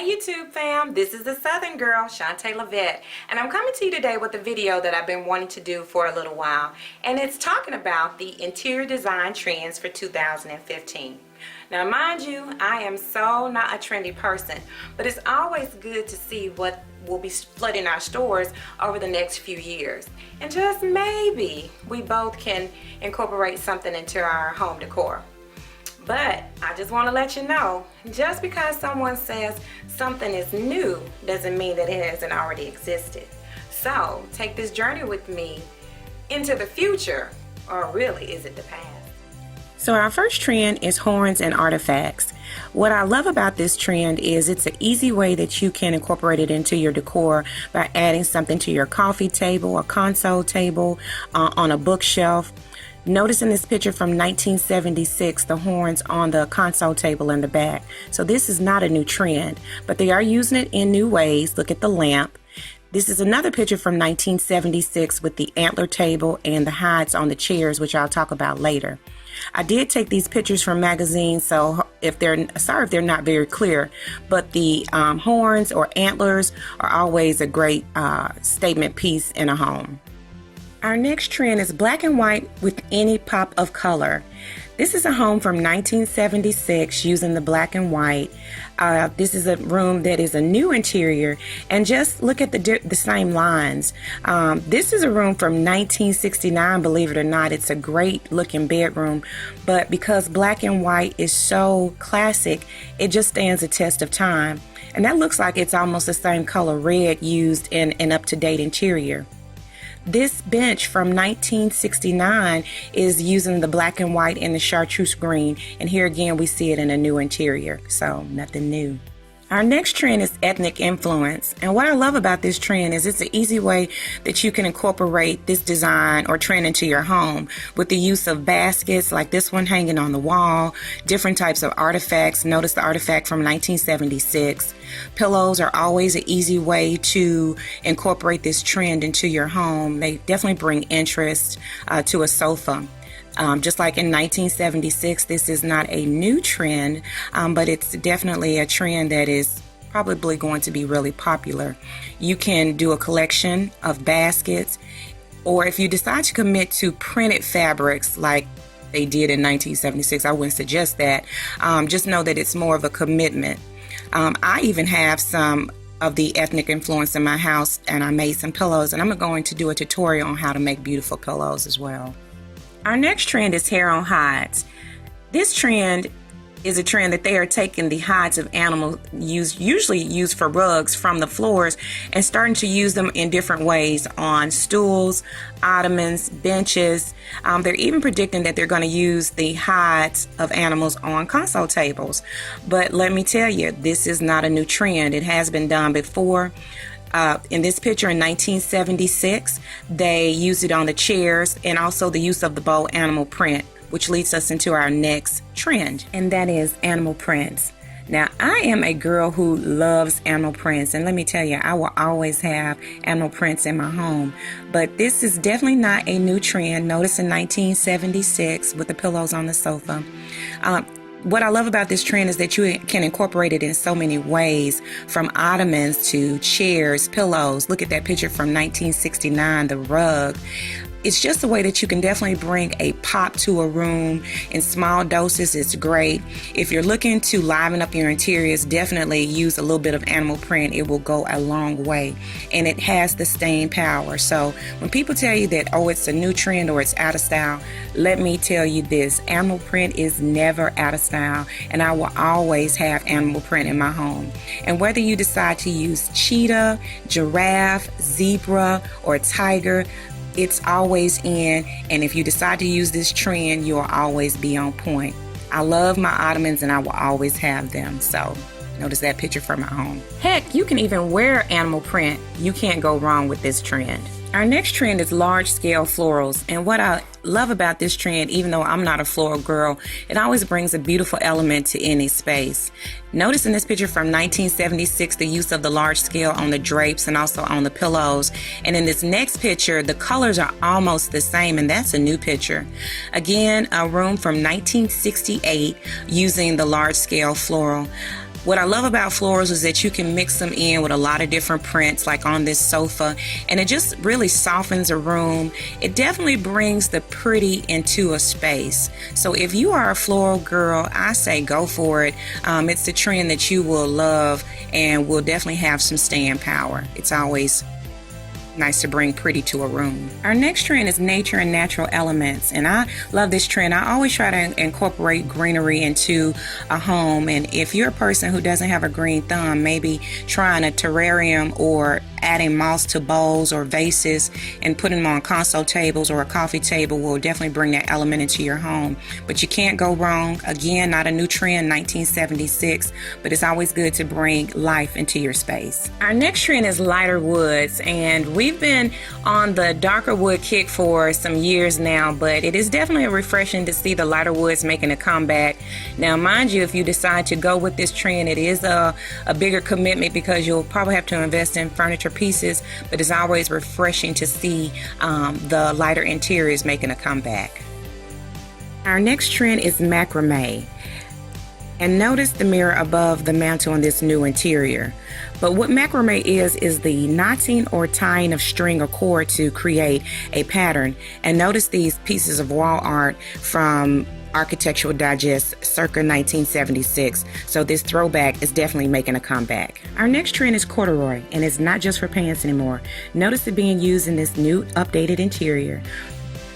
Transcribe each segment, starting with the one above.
YouTube fam, this is the Southern girl, Shantae Lavette, and I'm coming to you today with a video that I've been wanting to do for a little while, and it's talking about the interior design trends for 2015. Now mind you, I am so not a trendy person, but it's always good to see what will be flooding our stores over the next few years, and just maybe we both can incorporate something into our home decor. But I just want to let you know, just because someone says something is new doesn't mean that it hasn't already existed. So take this journey with me into the future, or really is it the past? So our first trend is horns and artifacts. What I love about this trend is it's an easy way that you can incorporate it into your decor by adding something to your coffee table, a console table, on a bookshelf. Notice in this picture from 1976, the horns on the console table in the back. So this is not a new trend, but they are using it in new ways. Look at the lamp. This is another picture from 1976 with the antler table and the hides on the chairs, which I'll talk about later. I did take these pictures from magazines, so sorry if they're not very clear, but the horns or antlers are always a great statement piece in a home. Our next trend is black and white with any pop of color. This is a home from 1976 using the black and white. This is a room that is a new interior, and just look at the same lines. This is a room from 1969, believe it or not. It's a great looking bedroom, but because black and white is so classic, it just stands a test of time. And that looks like it's almost the same color red used in an up-to-date interior. This bench from 1969 is using the black and white and the chartreuse green, and here again we see it in a new interior, so nothing new. Our next trend is ethnic influence, and what I love about this trend is it's an easy way that you can incorporate this design or trend into your home with the use of baskets like this one hanging on the wall, different types of artifacts. Notice the artifact from 1976. Pillows are always an easy way to incorporate this trend into your home. They definitely bring interest to a sofa. Just like in 1976, this is not a new trend, but it's definitely a trend that is probably going to be really popular. You can do a collection of baskets, or if you decide to commit to printed fabrics like they did in 1976, I wouldn't suggest that. Just know that it's more of a commitment. I even have some of the ethnic influence in my house, and I made some pillows, and I'm going to do a tutorial on how to make beautiful pillows as well. Our next trend is hair on hides. This trend is a trend that they are taking the hides of animals usually used for rugs from the floors and starting to use them in different ways on stools, ottomans, benches. They're even predicting that they're going to use the hides of animals on console tables. But let me tell you, this is not a new trend. It has been done before. In this picture in 1976, they used it on the chairs, and also the use of the bold animal print, which leads us into our next trend, and that is animal prints. Now, I am a girl who loves animal prints, and let me tell you, I will always have animal prints in my home. But this is definitely not a new trend. Notice in 1976 with the pillows on the sofa. What I love about this trend is that you can incorporate it in so many ways, from ottomans to chairs, pillows. Look at that picture from 1969, the rug. It's just a way that you can definitely bring a pop to a room in small doses. It's great. If you're looking to liven up your interiors, definitely use a little bit of animal print. It will go a long way, and it has the staying power. So when people tell you that, oh, it's a new trend or it's out of style, let me tell you this: animal print is never out of style, and I will always have animal print in my home. And whether you decide to use cheetah, giraffe, zebra, or tiger, it's always in, and if you decide to use this trend, you'll always be on point. I love my ottomans, and I will always have them. So notice that picture from my home. Heck, you can even wear animal print. You can't go wrong with this trend. Our next trend is large scale florals, and what I love about this trend, even though I'm not a floral girl, it always brings a beautiful element to any space. Notice in this picture from 1976 the use of the large scale on the drapes and also on the pillows, and in this next picture the colors are almost the same, and that's a new picture. Again, a room from 1968 using the large scale floral. What I love about florals is that you can mix them in with a lot of different prints, like on this sofa, and it just really softens a room. It definitely brings the pretty into a space. So if you are a floral girl, I say go for it. It's a trend that you will love and will definitely have some staying power. It's always nice to bring pretty to a room. Our next trend is nature and natural elements, and I love this trend. I always try to incorporate greenery into a home, and if you're a person who doesn't have a green thumb, maybe trying a terrarium or adding moss to bowls or vases and putting them on console tables or a coffee table will definitely bring that element into your home. But you can't go wrong. Again, not a new trend, 1976, but it's always good to bring life into your space. Our next trend is lighter woods, and we've been on the darker wood kick for some years now, but it is definitely refreshing to see the lighter woods making a comeback. Now, mind you, if you decide to go with this trend, it is a bigger commitment because you'll probably have to invest in furniture pieces, but it's always refreshing to see the lighter interiors making a comeback. Our next trend is macrame. And notice the mirror above the mantle on this new interior. But what macrame is the knotting or tying of string or cord to create a pattern. And notice these pieces of wall art from Architectural Digest circa 1976. So this throwback is definitely making a comeback. Our next trend is corduroy, and it's not just for pants anymore. Notice it being used in this new updated interior.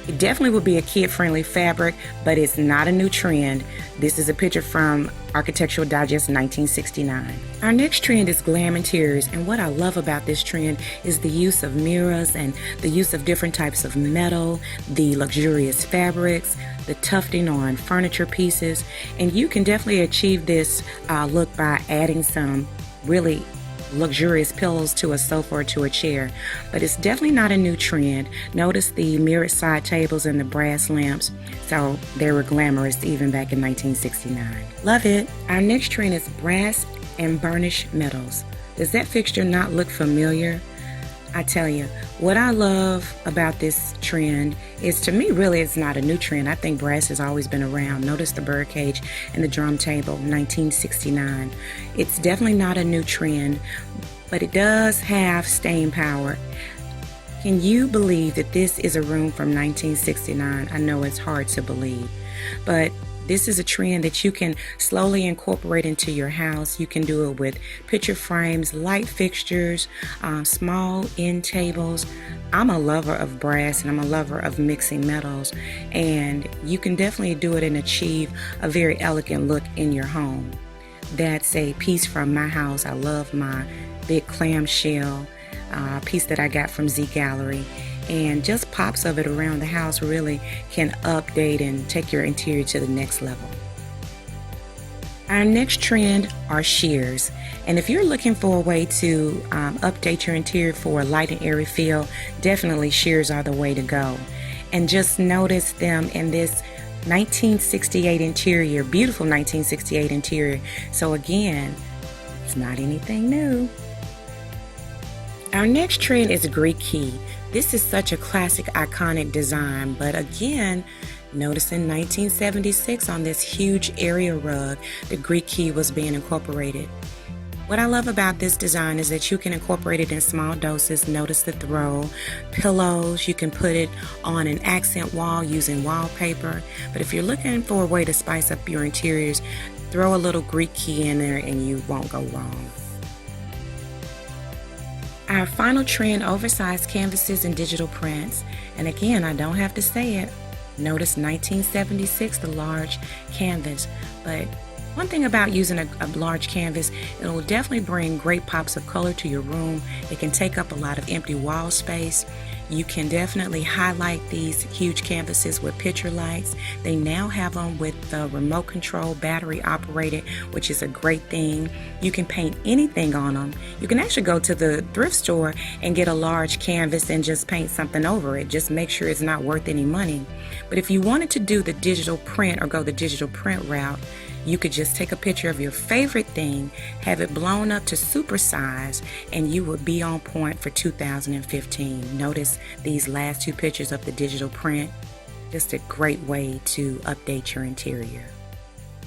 It definitely would be a kid-friendly fabric, but it's not a new trend. This is a picture from Architectural Digest 1969. Our next trend is Glam Interiors, and what I love about this trend is the use of mirrors and the use of different types of metal, the luxurious fabrics, the tufting on furniture pieces, and you can definitely achieve this look by adding some really luxurious pillows to a sofa or to a chair. But it's definitely not a new trend. Notice the mirrored side tables and the brass lamps. So they were glamorous even back in 1969. Love it. Our next trend is brass and burnished metals. Does that fixture not look familiar? I tell you, what I love about this trend is, to me, really, it's not a new trend. I think brass has always been around. Notice the birdcage and the drum table, 1969. It's definitely not a new trend, but it does have staying power. Can you believe that this is a room from 1969? I know it's hard to believe, but this is a trend that you can slowly incorporate into your house. You can do it with picture frames, light fixtures, small end tables. I'm a lover of brass and I'm a lover of mixing metals, and you can definitely do it and achieve a very elegant look in your home. That's a piece from my house. I love my big clamshell piece that I got from Z Gallery. And just pops of it around the house really can update and take your interior to the next level. Our next trend are sheers. And if you're looking for a way to update your interior for a light and airy feel, definitely sheers are the way to go. And just notice them in this 1968 interior, beautiful 1968 interior. So again, it's not anything new. Our next trend is Greek key. This is such a classic, iconic design, but again, notice in 1976 on this huge area rug, the Greek key was being incorporated. What I love about this design is that you can incorporate it in small doses. Notice the throw, pillows, you can put it on an accent wall using wallpaper. But if you're looking for a way to spice up your interiors, throw a little Greek key in there and you won't go wrong. Our final trend, oversized canvases and digital prints. And again, I don't have to say it. Notice 1976, the large canvas. But one thing about using a large canvas, it will definitely bring great pops of color to your room. It can take up a lot of empty wall space. You can definitely highlight these huge canvases with picture lights. They now have them with the remote control, battery operated, which is a great thing. You can paint anything on them. You can actually go to the thrift store and get a large canvas and just paint something over it. Just make sure it's not worth any money. But if you wanted to do the digital print or go the digital print route, you could just take a picture of your favorite thing, have it blown up to super size, and you would be on point for 2015. Notice these last two pictures of the digital print. Just a great way to update your interior.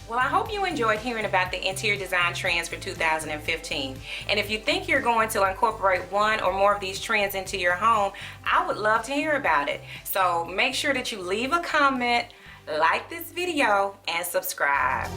Well, I hope you enjoyed hearing about the interior design trends for 2015. And if you think you're going to incorporate one or more of these trends into your home, I would love to hear about it. So make sure that you leave a comment, like this video, and subscribe.